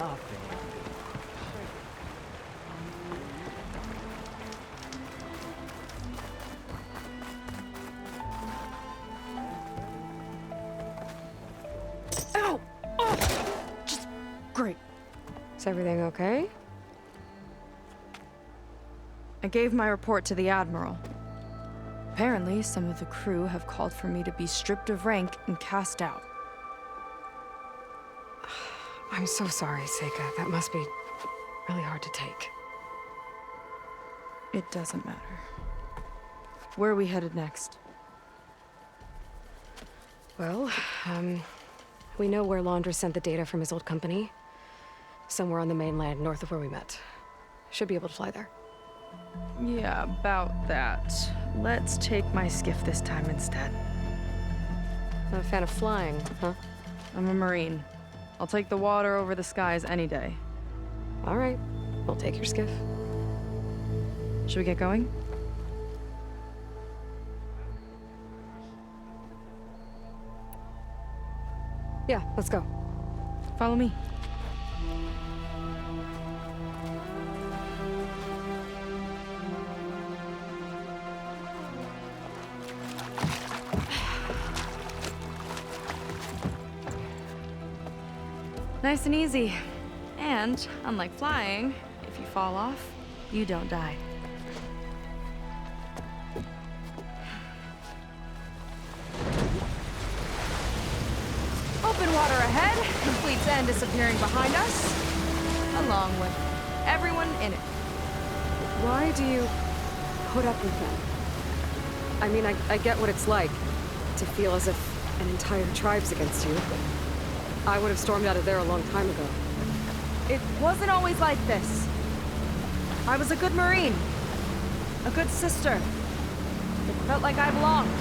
nothing. Ow! Oh! Just great. Is everything okay? I gave my report to the Admiral. Apparently, some of the crew have called for me to be stripped of rank and cast out. I'm so sorry, Seika. That must be really hard to take. It doesn't matter. Where are we headed next? Well, we know where Laundra sent the data from his old company. Somewhere on the mainland, north of where we met. Should be able to fly there. Yeah, about that. Let's take my skiff this time instead. Not a fan of flying, huh? I'm a Marine. I'll take the water over the skies any day. All right. We'll take your skiff. Should we get going? Yeah, let's go. Follow me. Nice and easy. And, unlike flying, if you fall off, you don't die. Open water ahead, and Fleet's End disappearing behind us, along with everyone in it. Why do you put up with them? I mean, I get what it's like to feel as if an entire tribe's against you. I would have stormed out of there a long time ago. It wasn't always like this. I was a good Marine. A good sister. It felt like I belonged.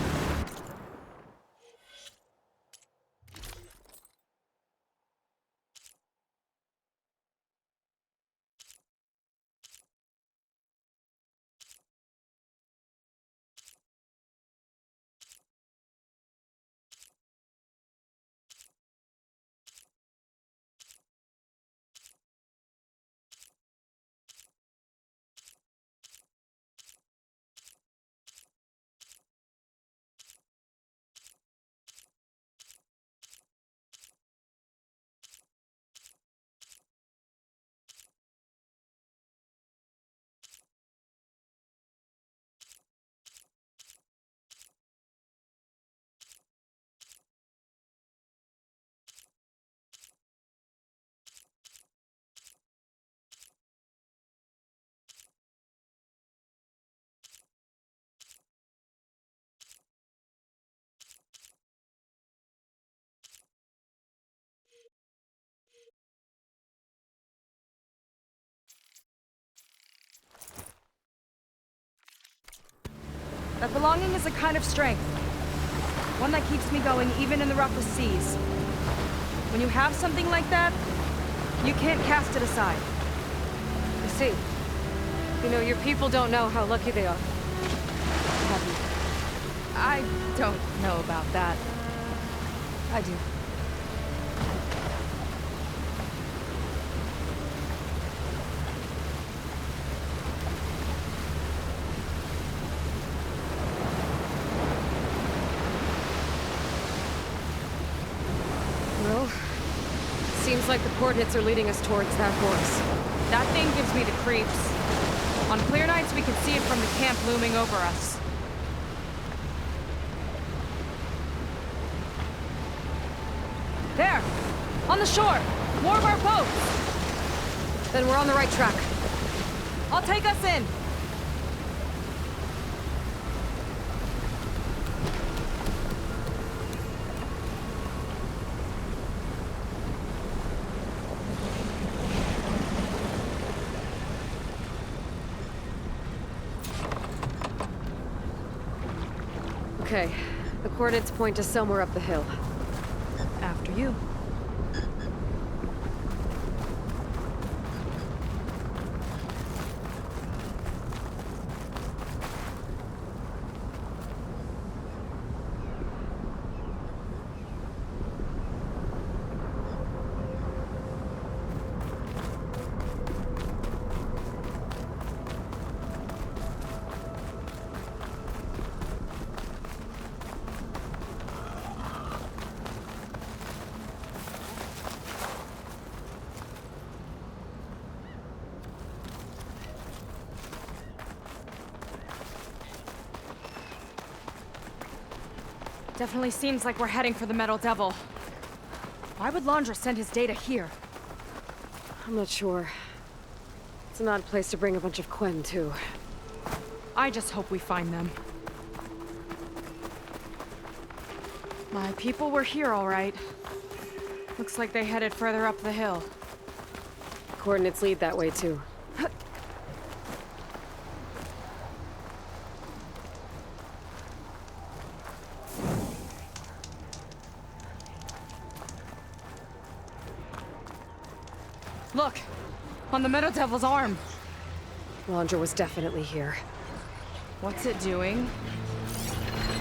That belonging is a kind of strength. One that keeps me going even in the roughest seas. When you have something like that, you can't cast it aside. I see. You know, your people don't know how lucky they are. Have you? I don't know about that. I do. Well, seems like the coordinates are leading us towards that horse. That thing gives me the creeps. On clear nights, we can see it from the camp looming over us. There! On the shore! More of our boats! Then we're on the right track. I'll take us in! Okay, the coordinates point to somewhere up the hill. After you. Definitely seems like we're heading for the Metal Devil. Why would Laundra send his data here? I'm not sure. It's an odd place to bring a bunch of Quen, too. I just hope we find them. My people were here, all right. Looks like they headed further up the hill. Coordinates lead that way, too. Look! On the Metal Devil's arm! Laundra was definitely here. What's it doing?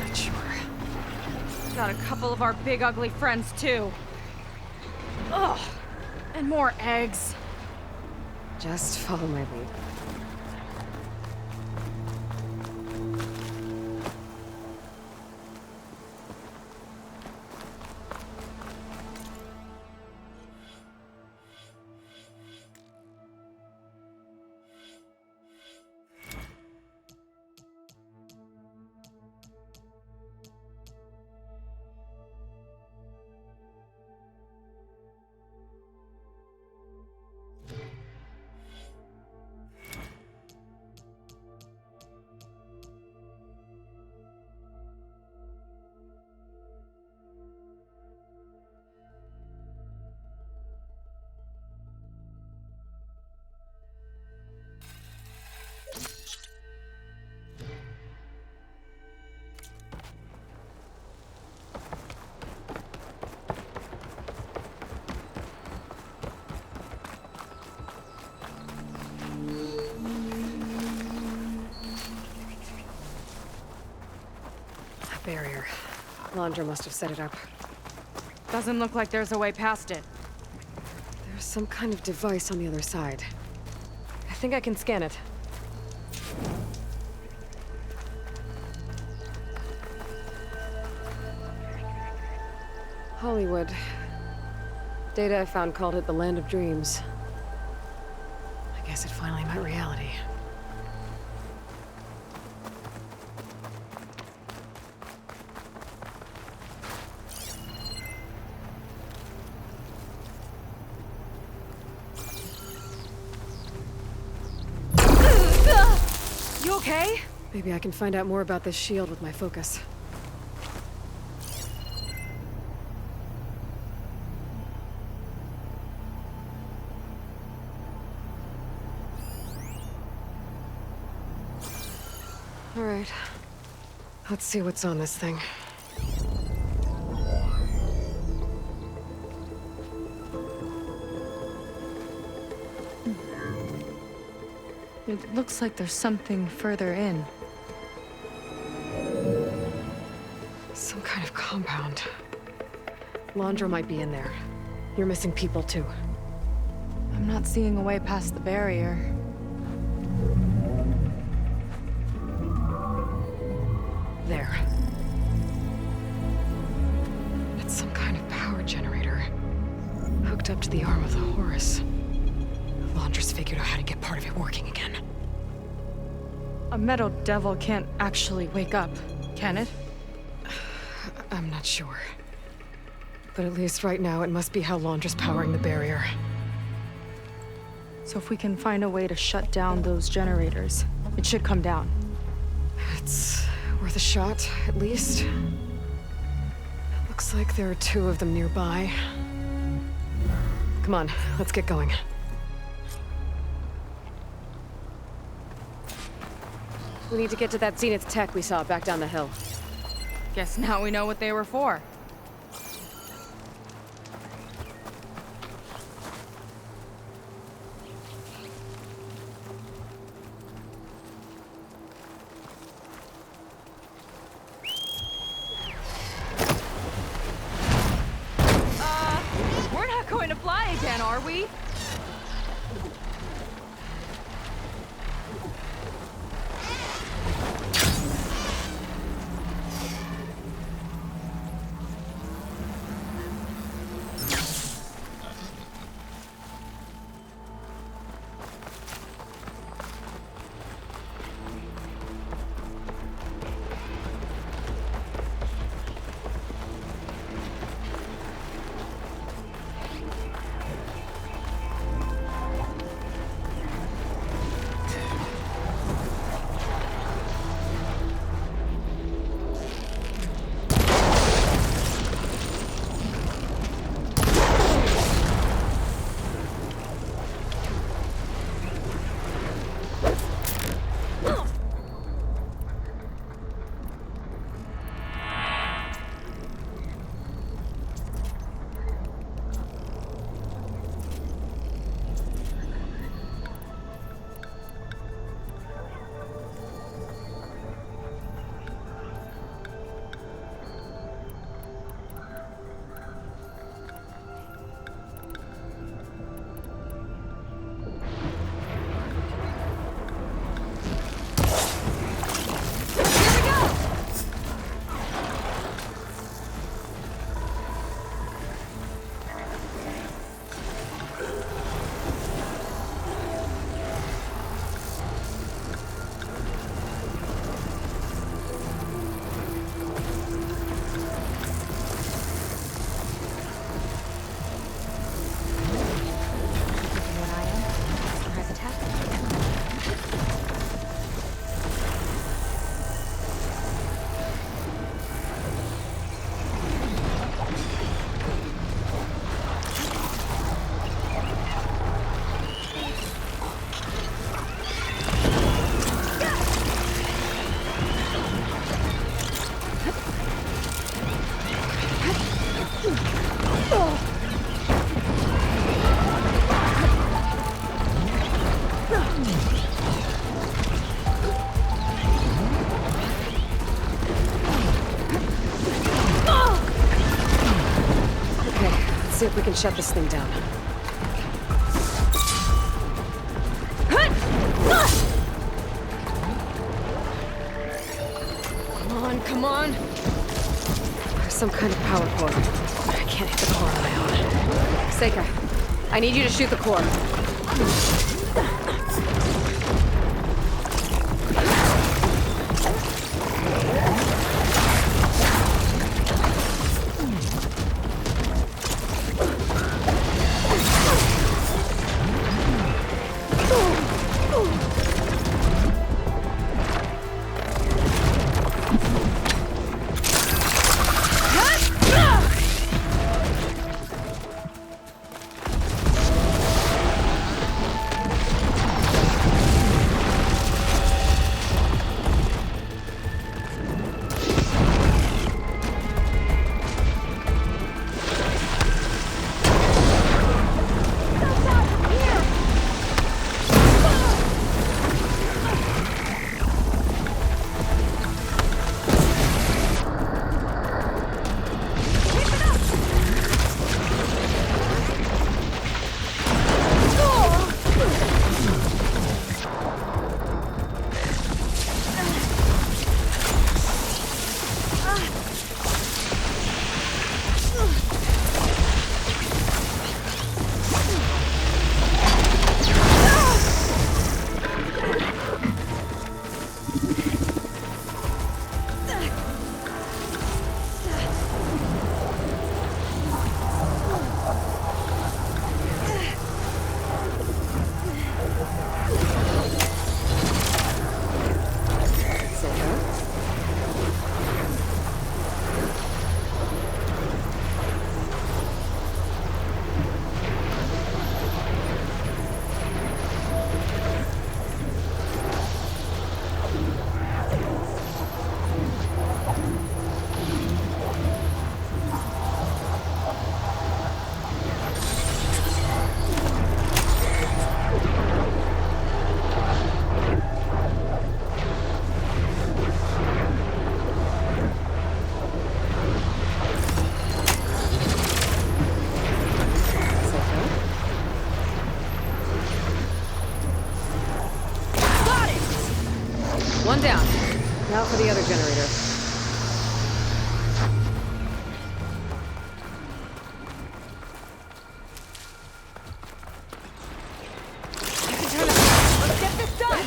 Not sure. Got a couple of our big ugly friends, too. Ugh! And more eggs. Just follow my lead. Barrier. Laundra must have set it up. Doesn't look like there's a way past it. There's some kind of device on the other side. I think I can scan it. Hollywood. Data I found called it the Land of Dreams. I guess it finally met reality. You okay? Maybe I can find out more about this shield with my focus. All right. Let's see what's on this thing. It looks like there's something further in. Some kind of compound. Laundra might be in there. You're missing people, too. I'm not seeing a way past the barrier. There. It's some kind of power generator. Hooked up to the arm of the Horus. Laundra's figured out how to get part of it working again. A Metal Devil can't actually wake up, can it? I'm not sure. But at least right now, it must be how Laundra's powering the barrier. So if we can find a way to shut down those generators, it should come down. It's worth a shot, at least. It looks like there are two of them nearby. Come on, let's get going. We need to get to that Zenith tech we saw back down the hill. Guess now we know what they were for. We're not going to fly again, are we? Let's see if we can shut this thing down. Come on. There's some kind of power core. I can't hit the core on my own. Seika, I need you to shoot the core. One down. Now for the other generator. You can turn it on. Let's get this done!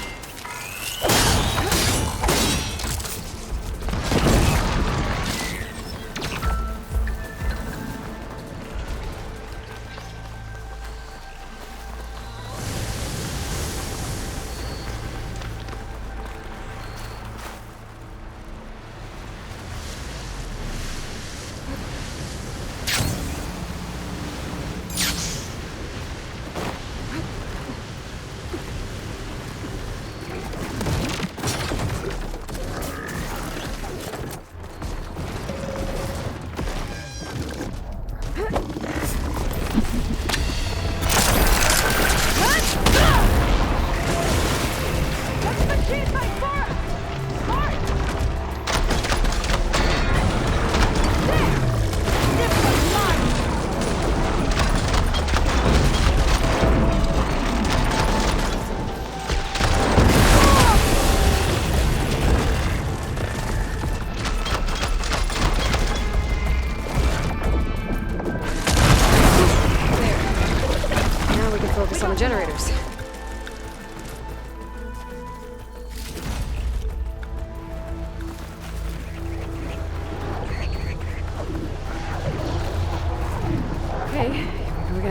Focus on the generators. Okay, here we go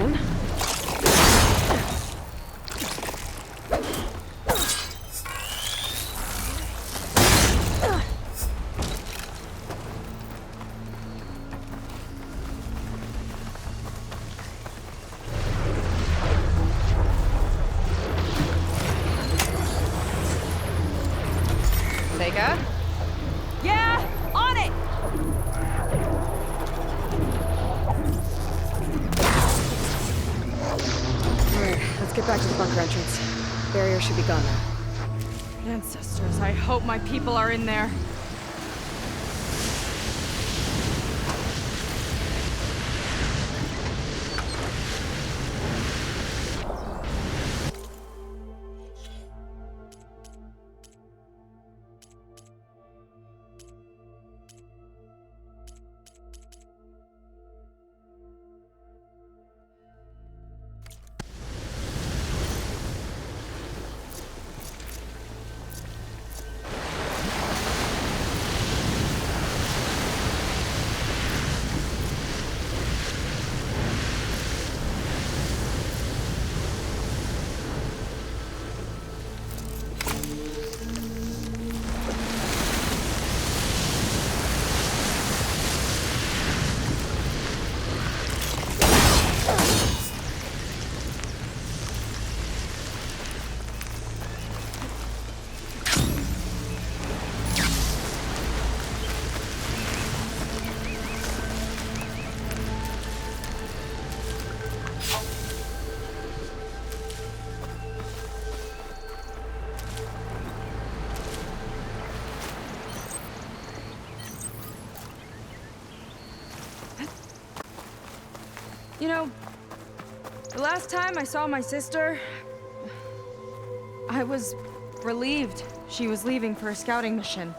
again. Yeah, on it! to the bunker entrance. Barrier should be gone now. Ancestors, I hope my people are in there. You know, the last time I saw my sister, I was relieved she was leaving for a scouting mission.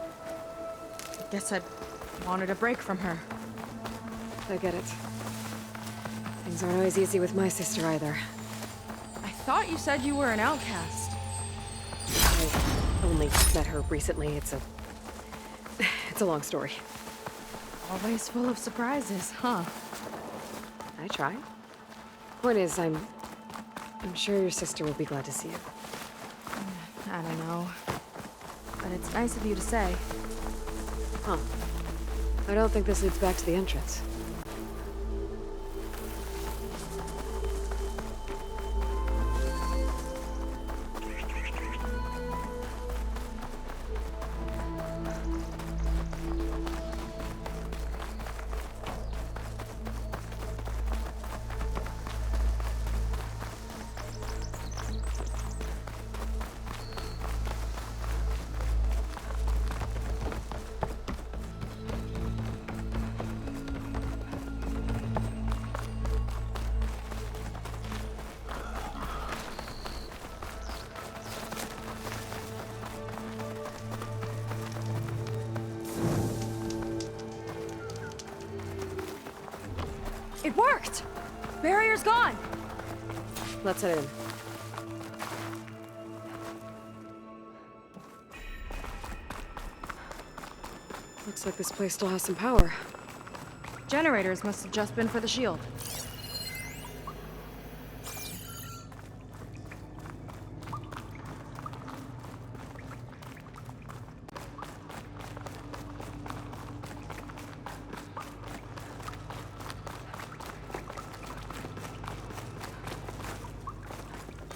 I guess I wanted a break from her. I get it. Things aren't always easy with my sister either. I thought you said you were an outcast. I only met her recently. It's a long story. Always full of surprises, huh? I try. Point is, I'm sure your sister will be glad to see you. I don't know. But it's nice of you to say. Huh. I don't think this leads back to the entrance. It worked! Barrier's gone! Let's head in. Looks like this place still has some power. Generators must have just been for the shield.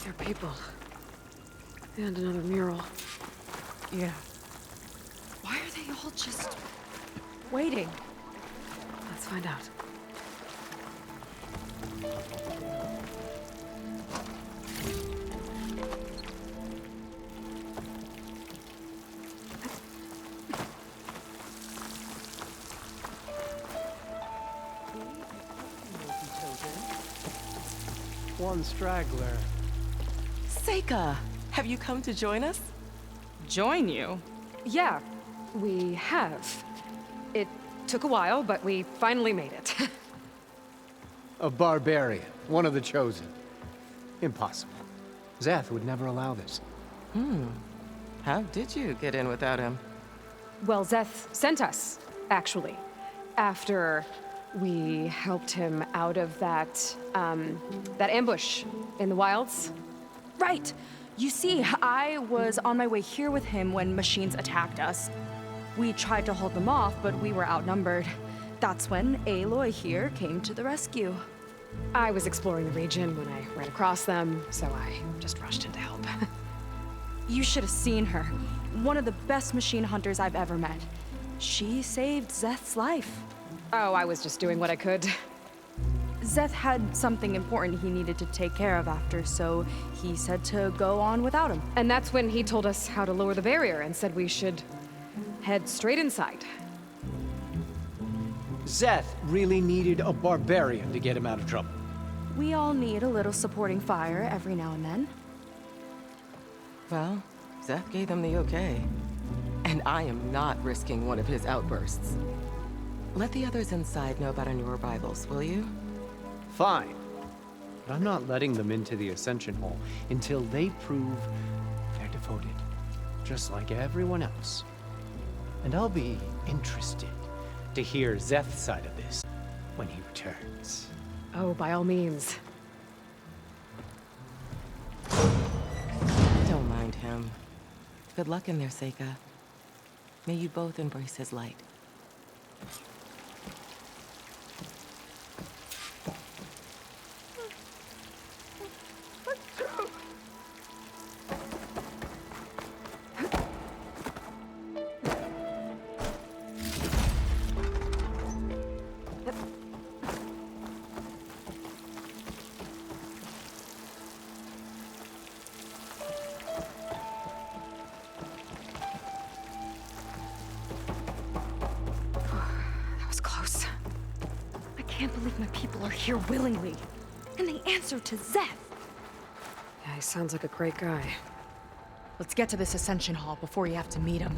There are people. And another mural. Yeah. Why are they all just waiting? Let's find out. One straggler. Seika, have you come to join us? Join you? Yeah, we have. It took a while, but we finally made it. A barbarian, one of the chosen. Impossible. Zeth would never allow this. How did you get in without him? Well, Zeth sent us, actually. After we helped him out of that ambush in the wilds. Right! You see, I was on my way here with him when machines attacked us. We tried to hold them off, but we were outnumbered. That's when Aloy here came to the rescue. I was exploring the region when I ran across them, so I just rushed in to help. You should have seen her. One of the best machine hunters I've ever met. She saved Zeth's life. Oh, I was just doing what I could. Zeth had something important he needed to take care of after, so he said to go on without him. And that's when he told us how to lower the barrier and said we should head straight inside. Zeth really needed a barbarian to get him out of trouble. We all need a little supporting fire every now and then. Well, Zeth gave them the okay. And I am not risking one of his outbursts. Let the others inside know about our new arrivals, will you? Fine. But I'm not letting them into the Ascension Hall until they prove they're devoted, just like everyone else. And I'll be interested to hear Zeth's side of this when he returns. Oh, by all means. Don't mind him. Good luck in there, Seika. May you both embrace his light. I can't believe my people are here willingly. And they answer to Zeth. Yeah, he sounds like a great guy. Let's get to this Ascension Hall before you have to meet him.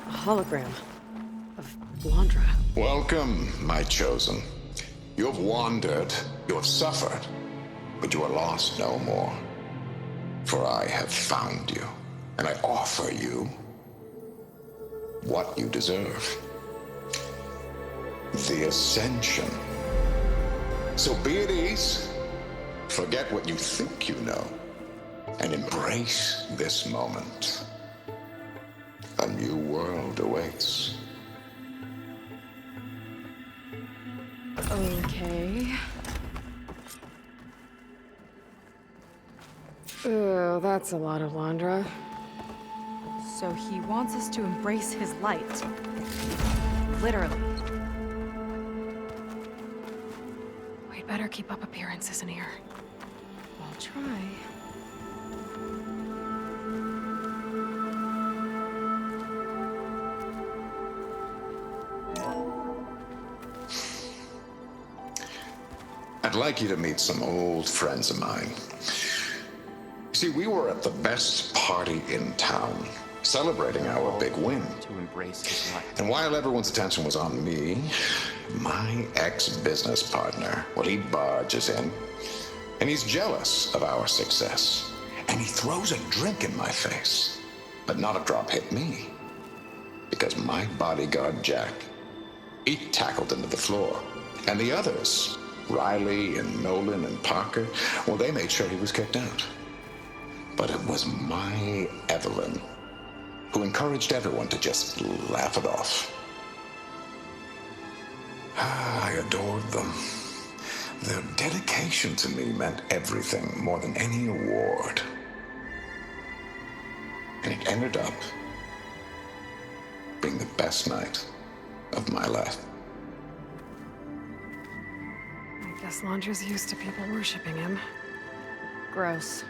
A hologram of Londra. Welcome, my chosen. You have wandered, you have suffered, but you are lost no more. For I have found you, and I offer you what you deserve. The Ascension. So be at ease, forget what you think you know, and embrace this moment. A new world awaits. Okay. Oh, that's a lot of Londra. So he wants us to embrace his light. Literally. We'd better keep up appearances in here. I'll try. I'd like you to meet some old friends of mine. See, we were at the best party in town, celebrating our big win. To embrace his light. And while everyone's attention was on me, my ex-business partner, well, he barges in, and he's jealous of our success. And he throws a drink in my face, but not a drop hit me. Because my bodyguard, Jack, he tackled him to the floor. And the others, Riley and Nolan and Parker, well, they made sure he was kicked out. But it was my Evelyn who encouraged everyone to just laugh it off. I adored them. Their dedication to me meant everything, more than any award. And it ended up being the best night of my life. I guess Londra's used to people worshipping him. Gross.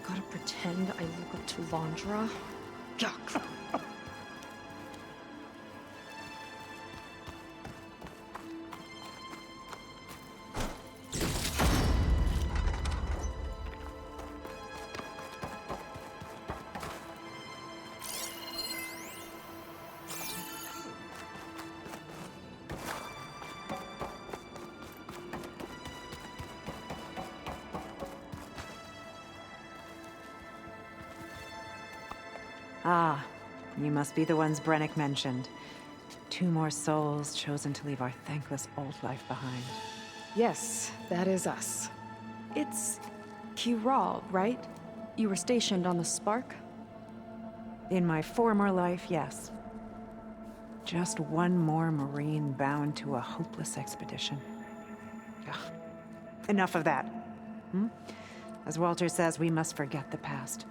Gotta pretend I look up to Londra? Yuck. Ah, you must be the ones Brennick mentioned. 2 more souls chosen to leave our thankless old life behind. Yes, that is us. It's Kiral, right? You were stationed on the Spark? In my former life, yes. Just one more Marine bound to a hopeless expedition. Ugh. Enough of that. As Walter says, we must forget the past.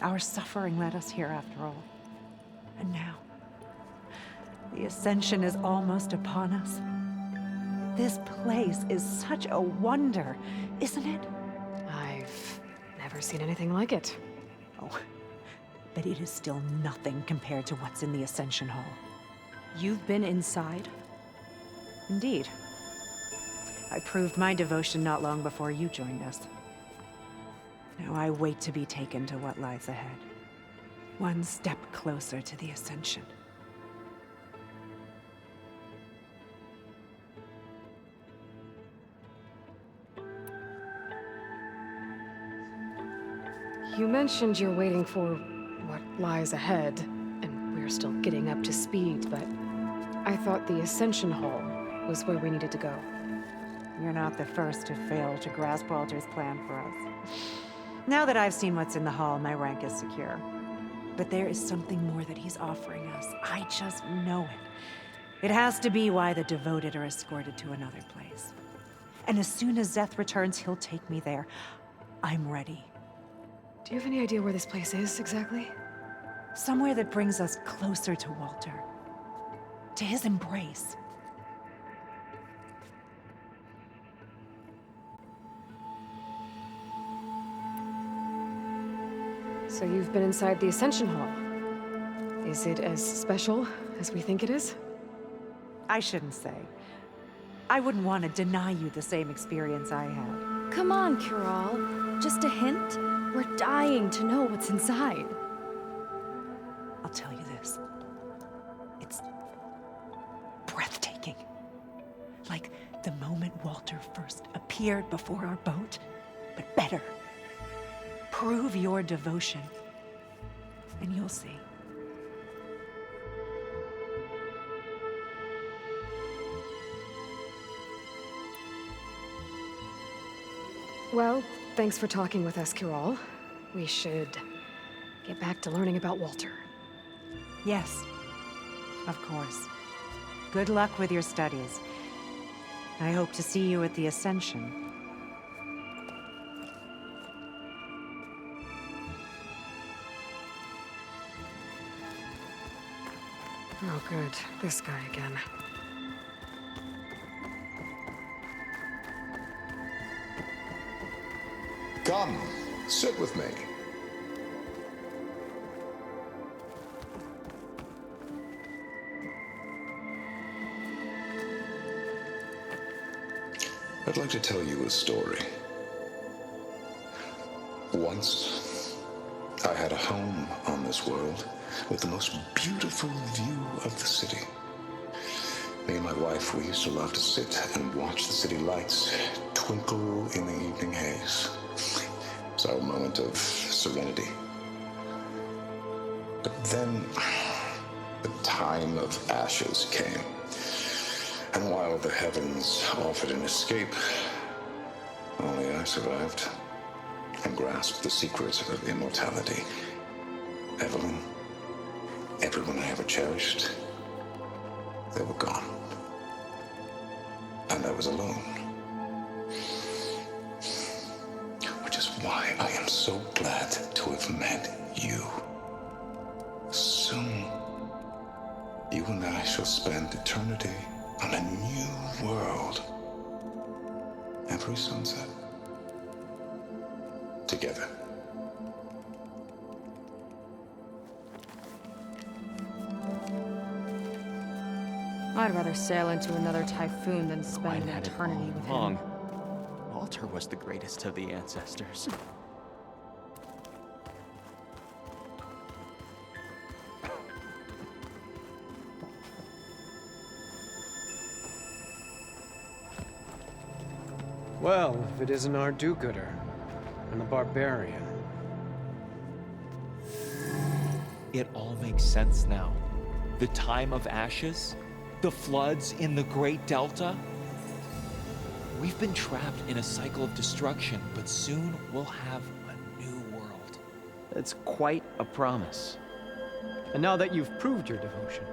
Our suffering led us here after all. And now, the Ascension is almost upon us. This place is such a wonder, isn't it? I've never seen anything like it. Oh, but it is still nothing compared to what's in the Ascension Hall. You've been inside? Indeed. I proved my devotion not long before you joined us. Now I wait to be taken to what lies ahead. One step closer to the Ascension. You mentioned you're waiting for what lies ahead, and we're still getting up to speed, but I thought the Ascension Hall was where we needed to go. You're not the first to fail to grasp Walter's plan for us. Now that I've seen what's in the hall, my rank is secure. But there is something more that he's offering us. I just know it. It has to be why the devoted are escorted to another place. And as soon as Zeth returns, he'll take me there. I'm ready. Do you have any idea where this place is, exactly? Somewhere that brings us closer to Walter. To his embrace. So you've been inside the Ascension Hall. Is it as special as we think it is? I shouldn't say. I wouldn't want to deny you the same experience I had. Come on, Kiral. Just a hint? We're dying to know what's inside. I'll tell you this. It's breathtaking. Like the moment Walter first appeared before our boat, but better. Prove your devotion, and you'll see. Well, thanks for talking with us, Kiral. We should get back to learning about Walter. Yes, of course. Good luck with your studies. I hope to see you at the Ascension. Oh, good. This guy again. Come, sit with me. I'd like to tell you a story. Once, I had a home on this world with the most beautiful view of the city. Me and my wife, we used to love to sit and watch the city lights twinkle in the evening haze. It's our moment of serenity. But then, the time of ashes came. And while the heavens offered an escape, only I survived and grasped the secrets of immortality. Evelyn, everyone I ever cherished, they were gone. And I was alone. Which is why I am so glad to have met you. Soon, you and I shall spend eternity on a new world. Every sunset. Together. I'd rather sail into another typhoon than spend Ryan an had it eternity with all him. along. Walter was the greatest of the ancestors. Well, if it isn't our do-gooder, and a barbarian. It all makes sense now. The time of ashes, the floods in the Great Delta. We've been trapped in a cycle of destruction, but soon we'll have a new world. It's quite a promise. And now that you've proved your devotion,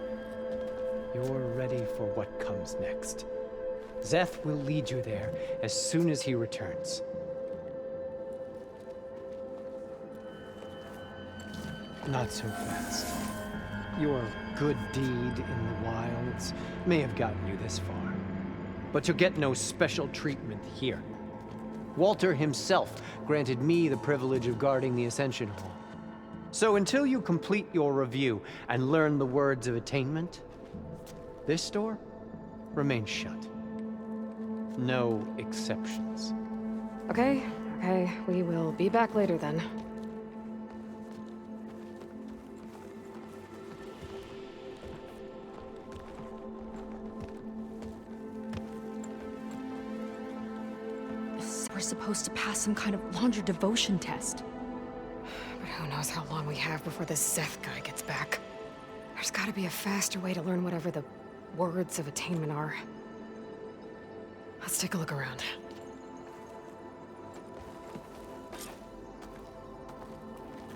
you're ready for what comes next. Zeth will lead you there as soon as he returns. Not so fast. Your good deed in the wilds may have gotten you this far, but you'll get no special treatment here. Walter himself granted me the privilege of guarding the Ascension Hall. So until you complete your review and learn the words of attainment, this door remains shut. No exceptions. Okay, we will be back later then. We're supposed to pass some kind of laundry devotion test. But who knows how long we have before this Zeth guy gets back. There's gotta be a faster way to learn whatever the words of attainment are. Let's take a look around.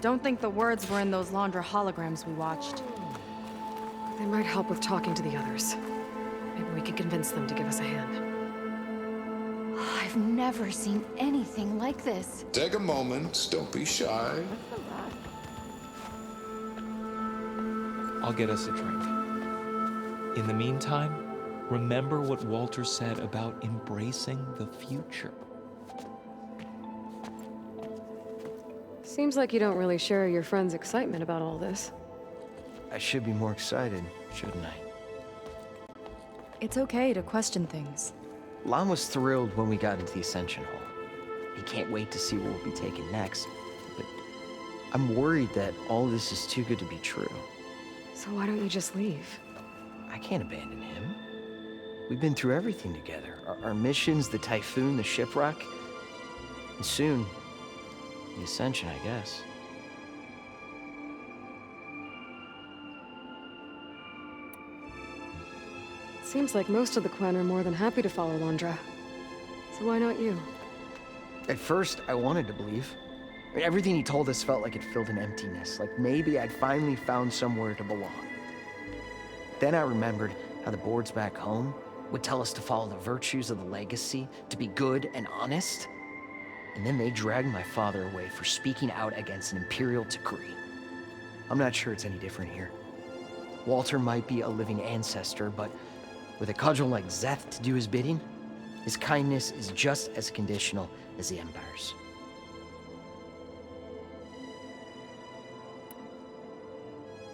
Don't think the words were in those Laundra holograms we watched. They might help with talking to the others. Maybe we could convince them to give us a hand. I've never seen anything like this. Take a moment. Don't be shy. I'll get us a drink. In the meantime, remember what Walter said about embracing the future. Seems like you don't really share your friend's excitement about all this. I should be more excited, shouldn't I? It's okay to question things. Lon was thrilled when we got into the Ascension Hall. He can't wait to see what we'll be taking next. But I'm worried that all this is too good to be true. So why don't you just leave? I can't abandon him. We've been through everything together. Our missions, the typhoon, the shipwreck. And soon, the Ascension, I guess. Seems like most of the Quen are more than happy to follow Laundra. So why not you? At first, I wanted to believe. I mean, everything he told us felt like it filled an emptiness, like maybe I'd finally found somewhere to belong. Then I remembered how the boards back home would tell us to follow the virtues of the legacy, to be good and honest. And then they dragged my father away for speaking out against an imperial decree. I'm not sure it's any different here. Walter might be a living ancestor, but with a cudgel like Zeth to do his bidding, his kindness is just as conditional as the Empire's.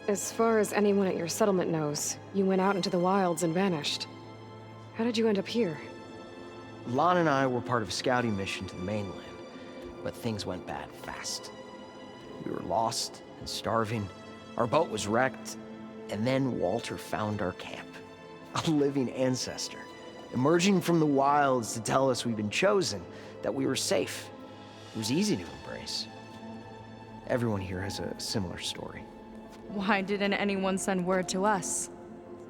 As far as anyone at your settlement knows, you went out into the wilds and vanished. How did you end up here? Lon and I were part of a scouting mission to the mainland, but things went bad fast. We were lost and starving, our boat was wrecked, and then Walter found our camp. A living ancestor, emerging from the wilds to tell us we'd been chosen, that we were safe. It was easy to embrace. Everyone here has a similar story. Why didn't anyone send word to us?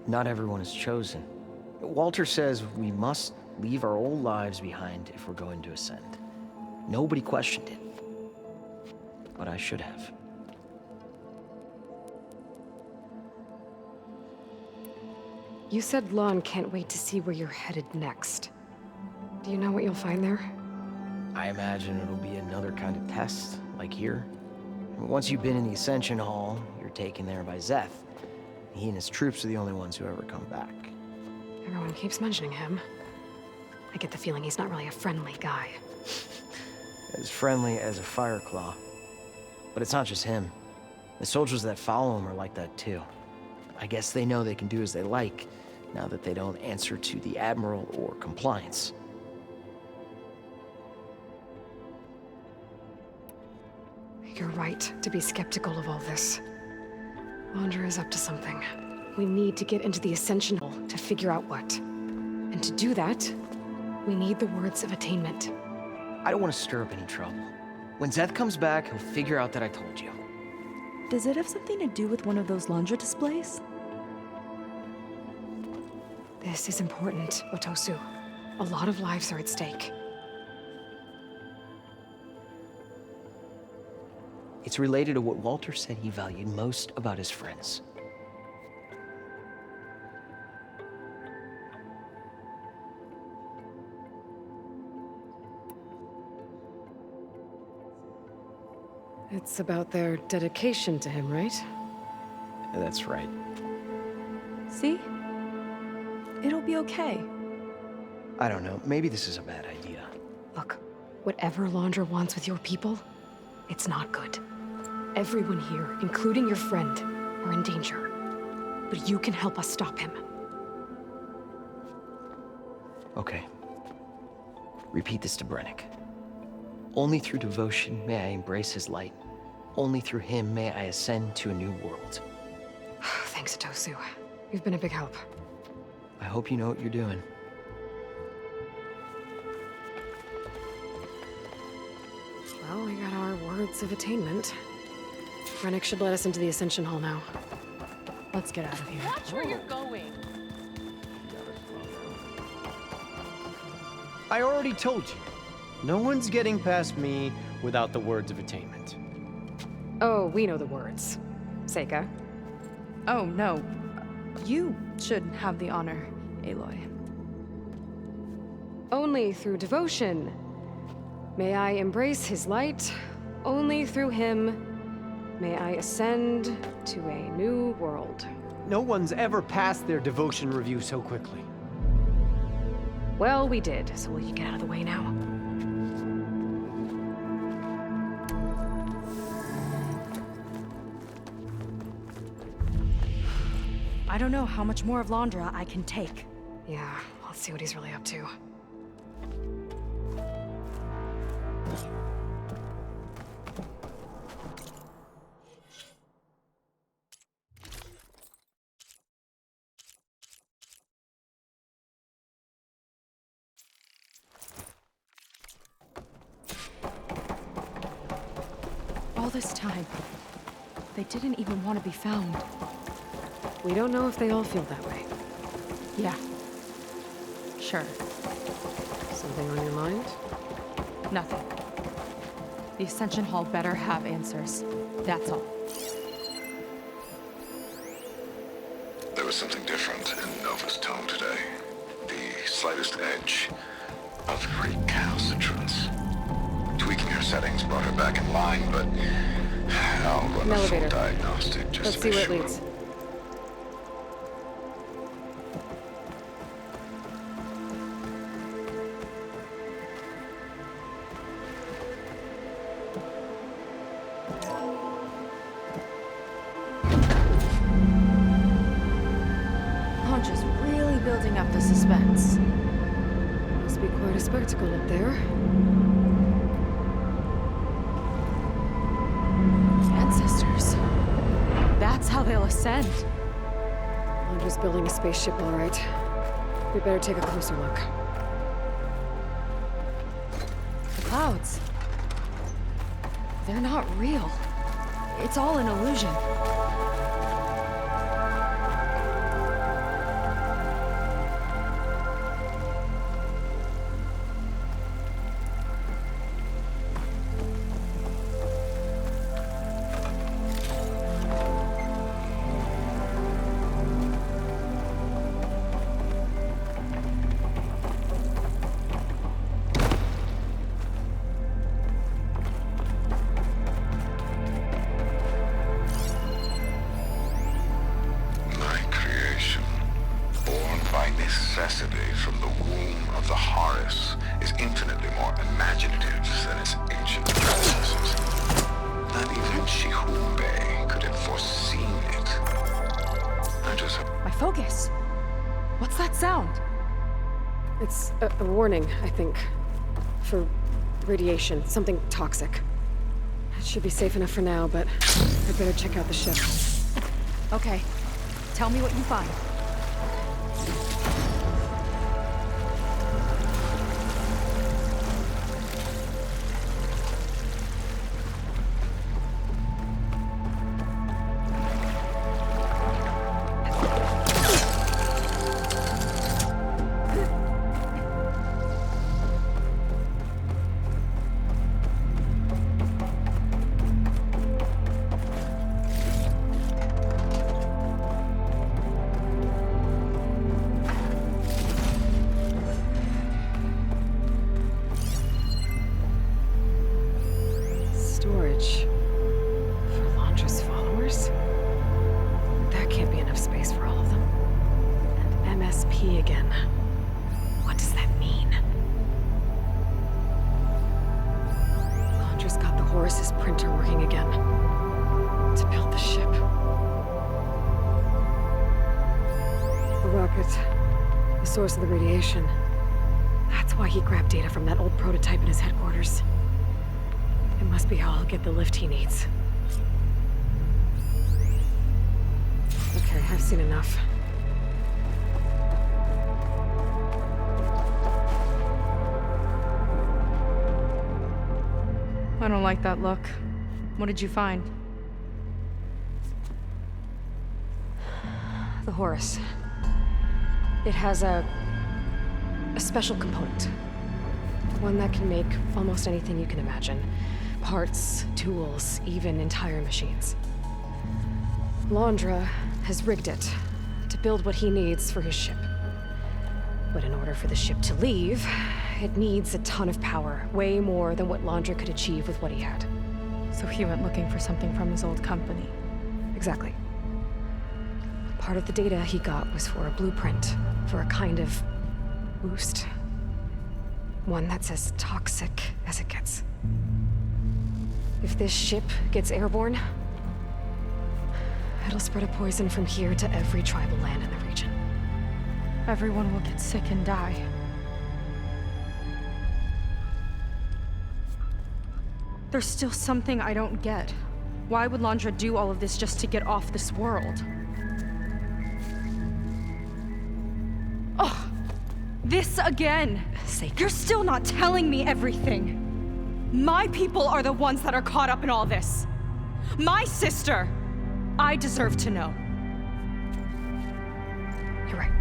Not everyone is chosen. Walter says we must leave our old lives behind if we're going to ascend. Nobody questioned it. But I should have. You said Lon can't wait to see where you're headed next. Do you know what you'll find there? I imagine it'll be another kind of test, like here. Once you've been in the Ascension Hall, you're taken there by Zeth. He and his troops are the only ones who ever come back. Everyone keeps mentioning him. I get the feeling he's not really a friendly guy. As friendly as a Fireclaw. But it's not just him. The soldiers that follow him are like that too. I guess they know they can do as they like, now that they don't answer to the Admiral or Compliance. You're right to be skeptical of all this. Laundra is up to something. We need to get into the Ascension Hall to figure out what. And to do that, we need the words of attainment. I don't want to stir up any trouble. When Zeth comes back, he'll figure out that I told you. Does it have something to do with one of those Laundra displays? This is important, Otosu. A lot of lives are at stake. It's related to what Walter said he valued most about his friends. It's about their dedication to him, right? That's right. See? It'll be okay. I don't know. Maybe this is a bad idea. Look, whatever Laundra wants with your people, it's not good. Everyone here, including your friend, are in danger. But you can help us stop him. Okay. Repeat this to Brennick. Only through devotion may I embrace his light. Only through him may I ascend to a new world. Thanks, Tosu. You've been a big help. I hope you know what you're doing. Well, we got our words of attainment. Brennick should let us into the Ascension Hall now. Let's get out of here. Watch where you're going. I already told you. No one's getting past me without the words of attainment. Oh, we know the words. Seika. Oh, no. You should have the honor, Aloy. Only through devotion may I embrace his light. Only through him may I ascend to a new world. No one's ever passed their devotion review so quickly. Well, we did, so will you get out of the way now? I don't know how much more of Laundra I can take. Yeah, let's see what he's really up to. All this time, they didn't even want to be found. We don't know if they all feel that way. Yeah. Sure. Something on your mind? Nothing. The Ascension Hall better have answers. That's all. There was something different in Nova's tone today. The slightest edge of recalcitrance. Tweaking her settings brought her back in line, but I'll run An a full elevator. diagnostic just Let's to see be where it sure. leads. Laundra's really building up the suspense. Must be quite a spectacle up there. Ancestors. That's how they'll ascend. Laundra's building a spaceship, all right. We better take a closer look. The clouds. They're not real. It's all an illusion. My creation, born by necessity from the womb of the Horus, is infinitely more imaginative than its ancient predecessors. Not even Chihumbe could have foreseen it. I just My focus. What's that sound? It's a warning, I think. For radiation, something toxic. It should be safe enough for now, but I'd better check out the ship. Okay. Tell me what you find. Storage. center working again. To build the ship. The rocket, the source of the radiation. That's why he grabbed data from that old prototype in his headquarters. It must be how he'll get the lift he needs. Okay, I've seen enough. I don't like that look. What did you find? The Horus. It has a special component. One that can make almost anything you can imagine. Parts, tools, even entire machines. Laundra has rigged it to build what he needs for his ship. But in order for the ship to leave, it needs a ton of power, way more than what Laundra could achieve with what he had. So he went looking for something from his old company. Exactly. Part of the data he got was for a blueprint, for a kind of boost. One that's as toxic as it gets. If this ship gets airborne, it'll spread a poison from here to every tribal land in the region. Everyone will get sick and die. There's still something I don't get. Why would Laundra do all of this just to get off this world? Oh, this again! You're still not telling me everything. My people are the ones that are caught up in all this. My sister! I deserve to know. You're right.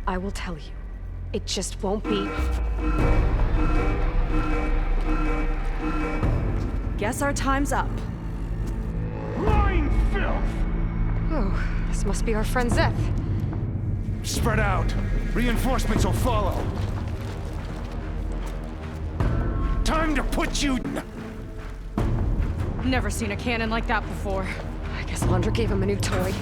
I will tell you. It just won't be... Guess our time's up. Lying filth! Oh, this must be our friend Zeth. Spread out. Reinforcements will follow. Time to put you... Never seen a cannon like that before. I guess Laundra gave him a new toy.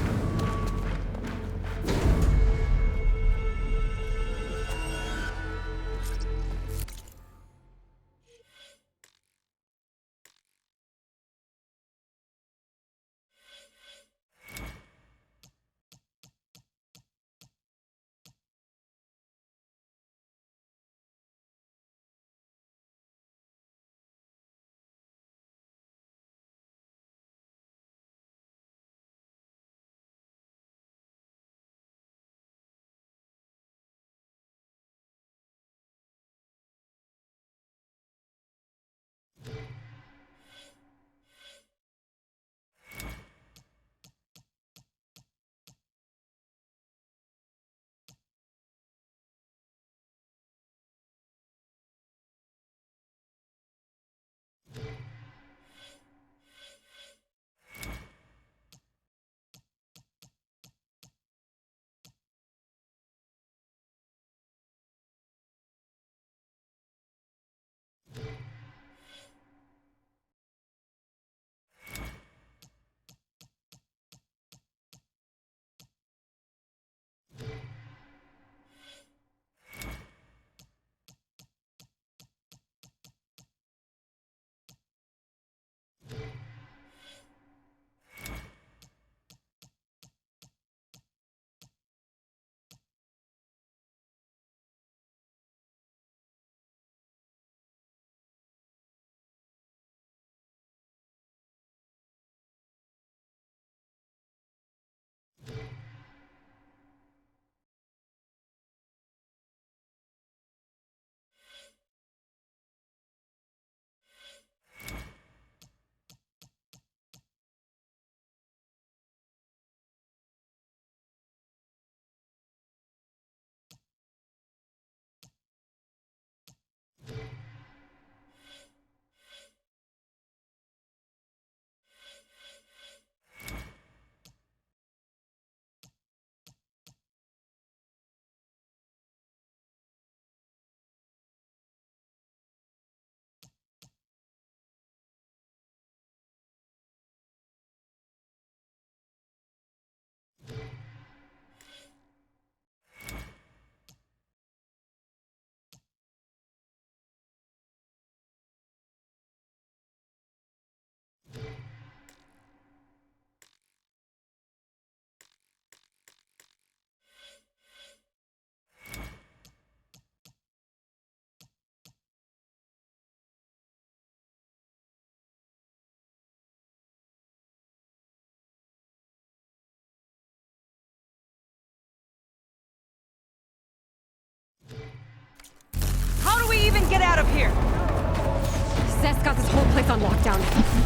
It's got this whole place on lockdown.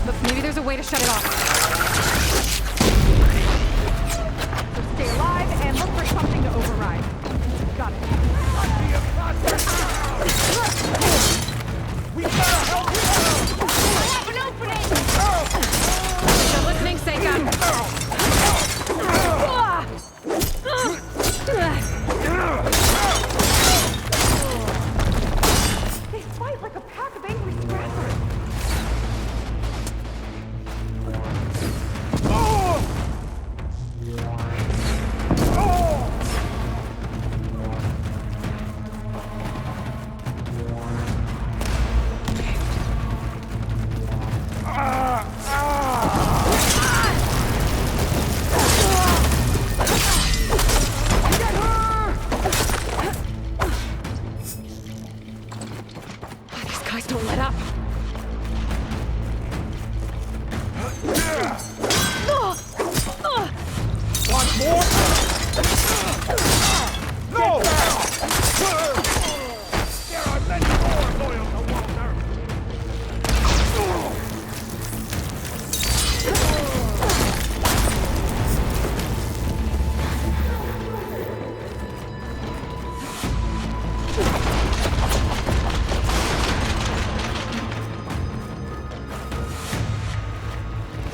But maybe there's a way to shut it off. So stay alive and look for something to override. Got it. We gotta help you! I have an opening! Still listening, Seika? They fight like a pack of angry scrappers. These guys don't let up. Want more? No! There are many more loyal to Walter!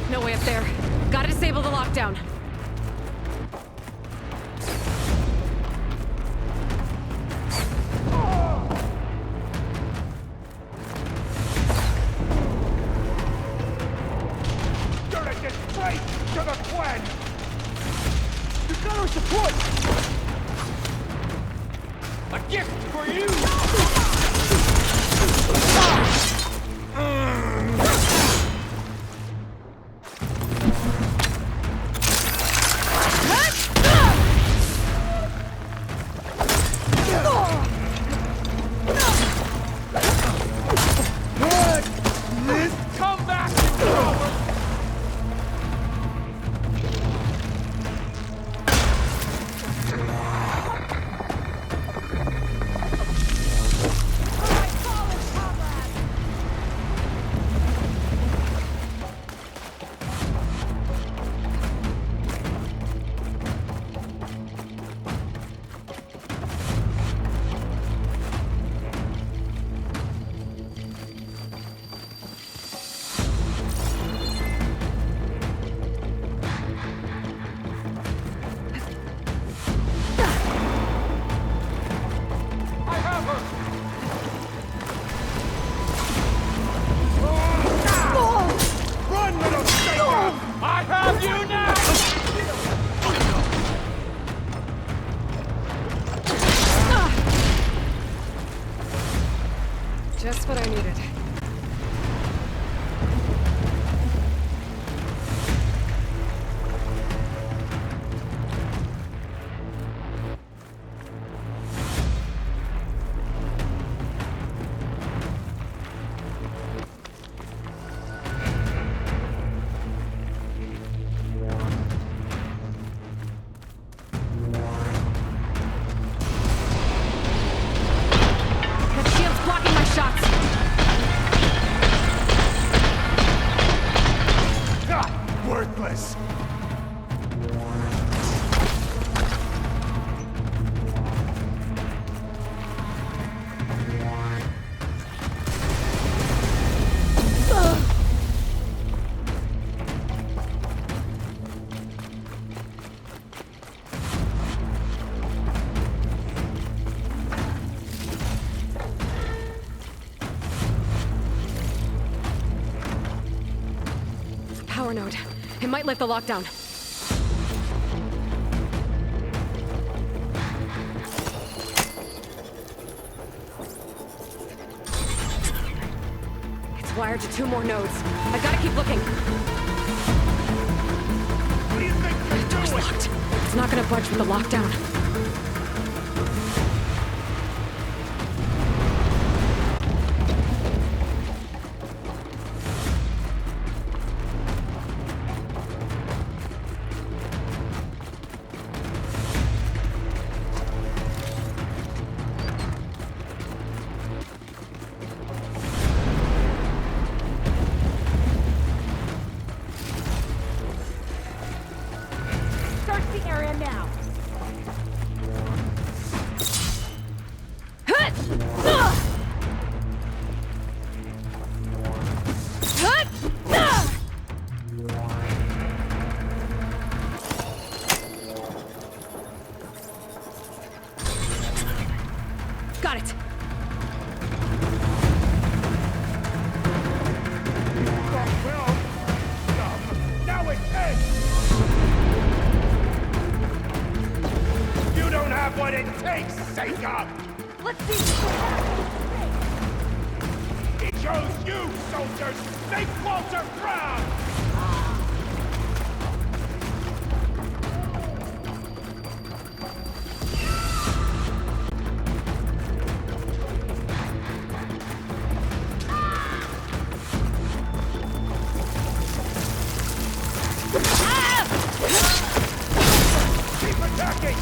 No way up there. Gotta disable the lockdown. You're a disgrace to the clan! You got our support! A gift for you! Come back, you coward! I have her! Run, little Satan! I have you now! Just what I needed. That shield's blocking my shots. Ah, worthless! Power node. It might lift the lockdown. It's wired to 2 more nodes. I gotta keep looking. What do you think you're Door's doing? locked. It's not gonna budge with the lockdown. sake's sake up! Let's see if we He chose you, soldiers! Make Walter proud! Keep attacking!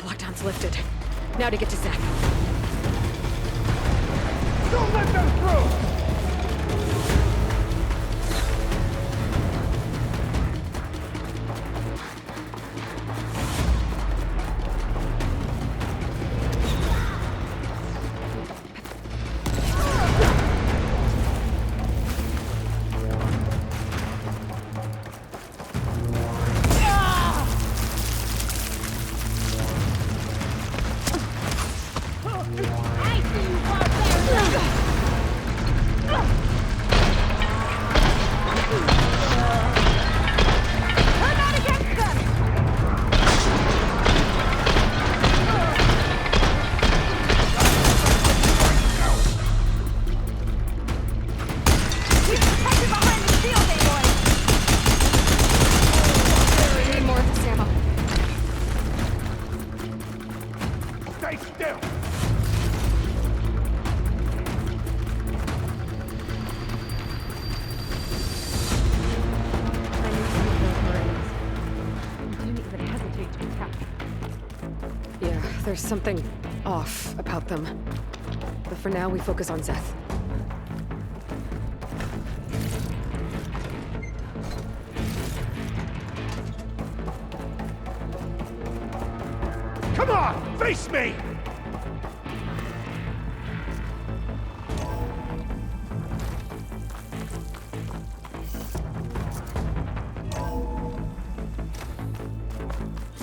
Lockdown's lifted. Now to get to Zach. Don't let them through! I see you, barbarian! Turn out against them! He's protected behind the shield, Aloy! Need more of this ammo. Stay still! I knew some of those Marines. They didn't even hesitate to attack. Yeah, there's something off about them. But for now, we focus on Zeth. Come on! Face me!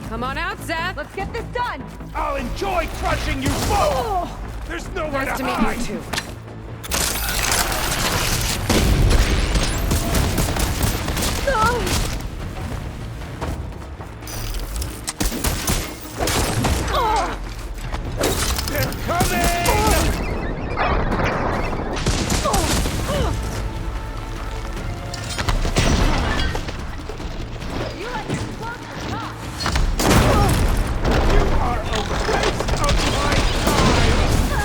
Come on out, Zeth! Let's get this done! I'll enjoy crushing you both! There's nowhere Nice to to meet hide! you, too. They're coming! You let your closer talk! You are a waste of my time!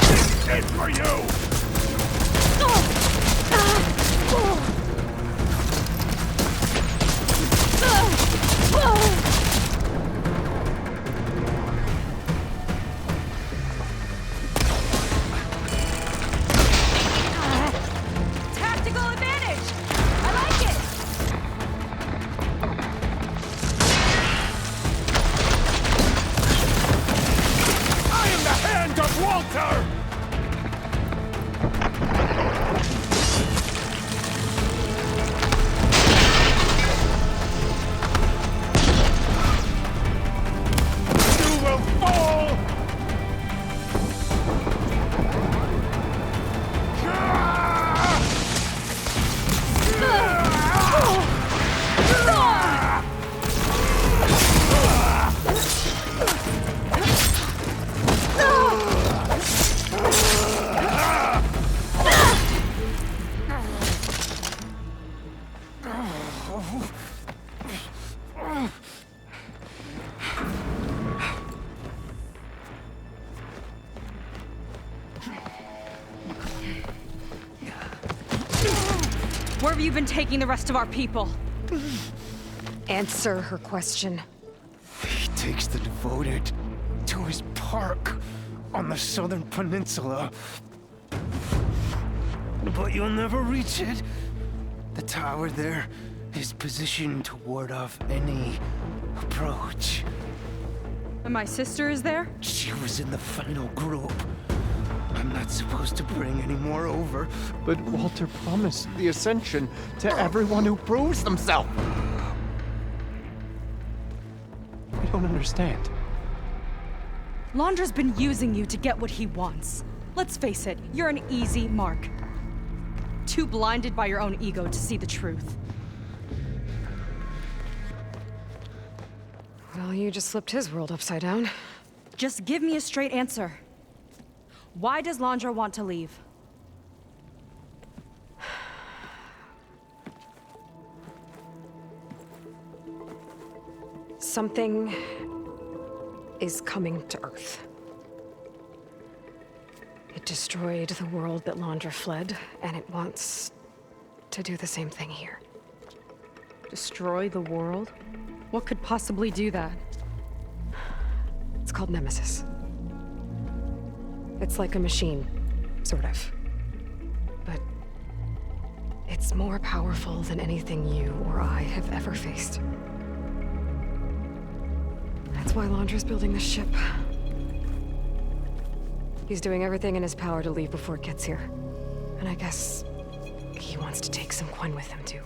This is for you! Tactical advantage! I like it! I am the hand of Walter! You will fall! Where have you been taking the rest of our people? Answer her question. He takes the devoted to his park on the southern peninsula. But you'll never reach it. The tower there is positioned to ward off any approach. And my sister is there? She was in the final group. I'm not supposed to bring any more over. But Walter promised the Ascension to everyone who proves themselves. I don't understand. Londra's been using you to get what he wants. Let's face it, you're an easy mark. Too blinded by your own ego to see the truth. Well, you just flipped his world upside down. Just give me a straight answer. Why does Londra want to leave? Something is coming to Earth. It destroyed the world that Londra fled, and it wants to do the same thing here. Destroy the world? What could possibly do that? It's called Nemesis. It's like a machine, sort of. But it's more powerful than anything you or I have ever faced. That's why Londra's building this ship. He's doing everything in his power to leave before it gets here. And I guess he wants to take some Quen with him, too.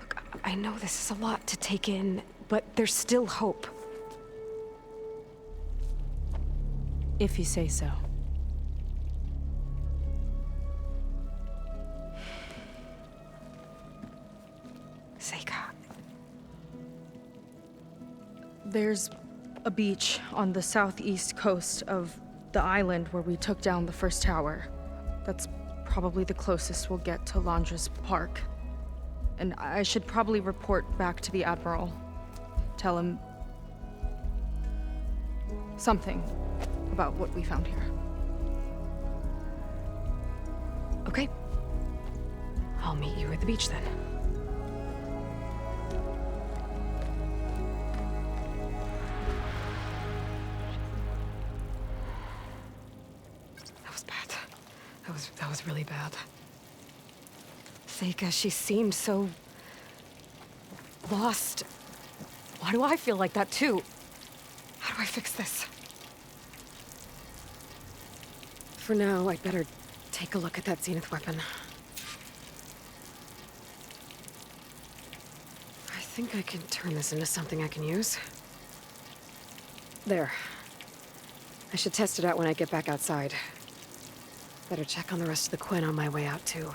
Look, I know this is a lot to take in, but there's still hope. If you say so. Seika. There's a beach on the southeast coast of the island where we took down the first tower. That's probably the closest we'll get to Londra's park. And I should probably report back to the Admiral. Tell him something about what we found here. Okay. I'll meet you at the beach then. That was bad. That was really bad. Seika, she seemed so lost. Why do I feel like that too? How do I fix this? For now, I'd better take a look at that Zenith weapon. I think I can turn this into something I can use. There. I should test it out when I get back outside. Better check on the rest of the Quen on my way out, too.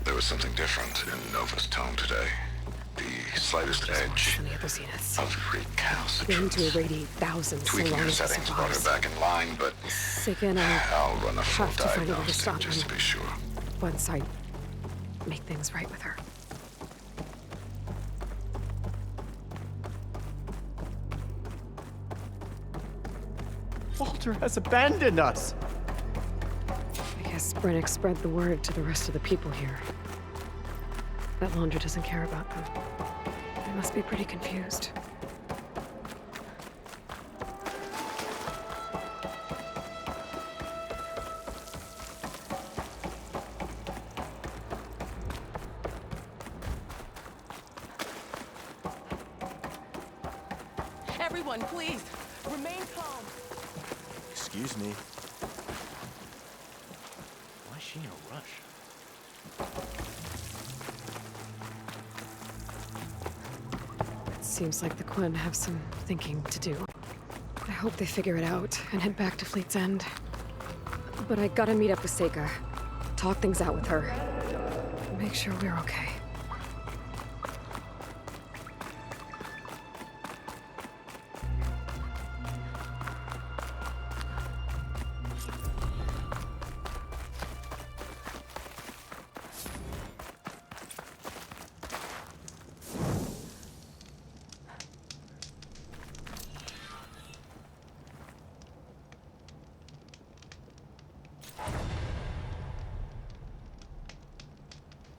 There was something different in Nova's tone today. The slightest edge Than the other Zeniths. of Going to recalcitrance. irradiate thousands so Tweaking long your as it settings brought her survives. back in line, but Seika and I'll run a full have to find a way to diagnostic stop just to him be sure. once I make things right with her. Walter has abandoned us. I Guess Brennick spread the word to the rest of the people here. That Laundry doesn't care about them. They must be pretty confused. Everyone, please, remain calm. Excuse me. Why is she in a rush? It seems like the Quen have some thinking to do. I hope they figure it out and head back to Fleet's End. But I gotta meet up with Seika. Talk things out with her. Make sure we're okay.